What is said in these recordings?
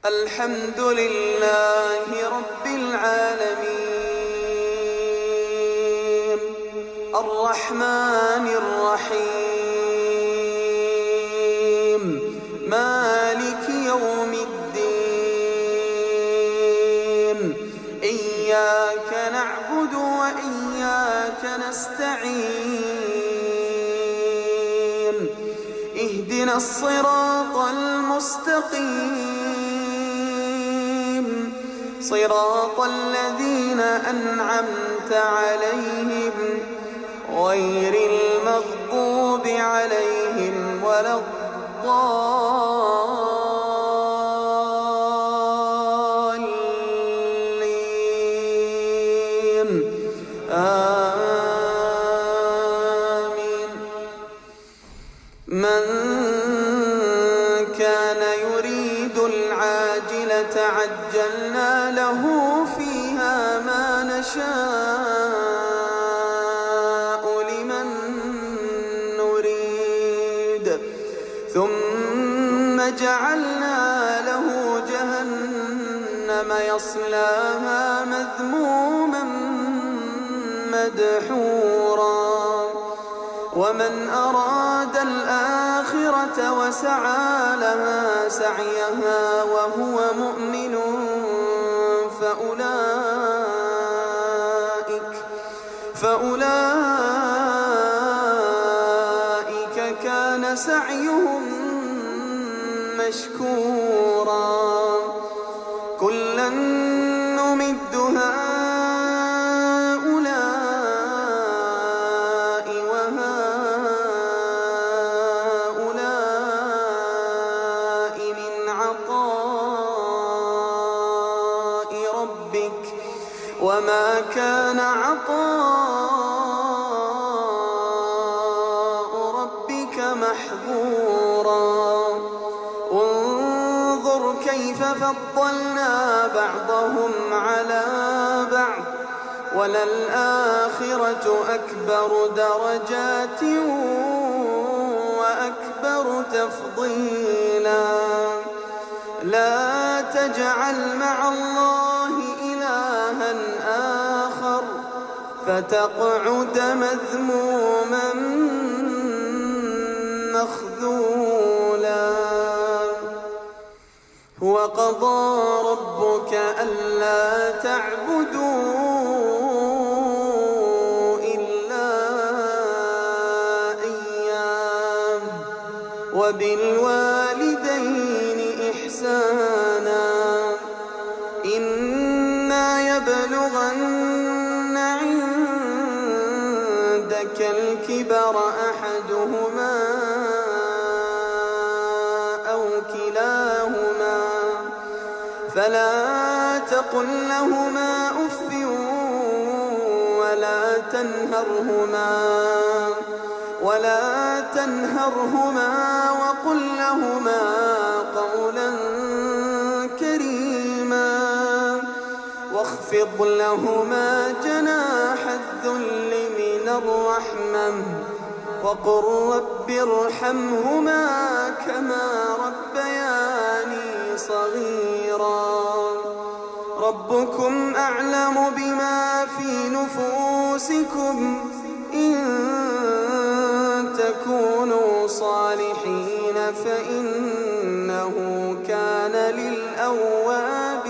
الحمد لله رب العالمين الرحمن الرحيم مالك يوم الدين إياك نعبد وإياك نستعين اهدنا الصراط المستقيم صراط الذين أنعمت عليهم غير المغضوب عليهم ولا الضالين آمين. من كان يريد العاجلة عجلنا له فيها ما نشاء لمن نريد ثم جعلنا له جهنم يصلاها مذموما مدحورا ومن أراد الآخرة وسعى لها سعيها وهو مؤمن فأولئك كان سعيهم مشكورا كلا نمد هؤلاء وهؤلاء من عطاء ربك وما كان عطاء ربك محظورا انظر كيف فضلنا بعضهم على بعض وللآخرة أكبر درجات وأكبر تفضيلا لا تجعل مع الله إلها آخر فتقعد مذموما مخذولا وقضى ربك ألا تعبدوا إلا إياه وبالوالدين إحسانا إما يبلغن عندك الكبر أحدهما أو كلاهما فلا تقل لهما أف ولا تنهرهما وقل لهما قولا كريما واخفض لهما جناح الذل من الرحمة وقل رب ارحمهما كما ربياني صغيرا ربكم أعلم بما في نفوسكم إن تكونوا صالحين فإنه كان للأوابين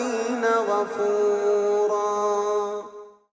غفورا.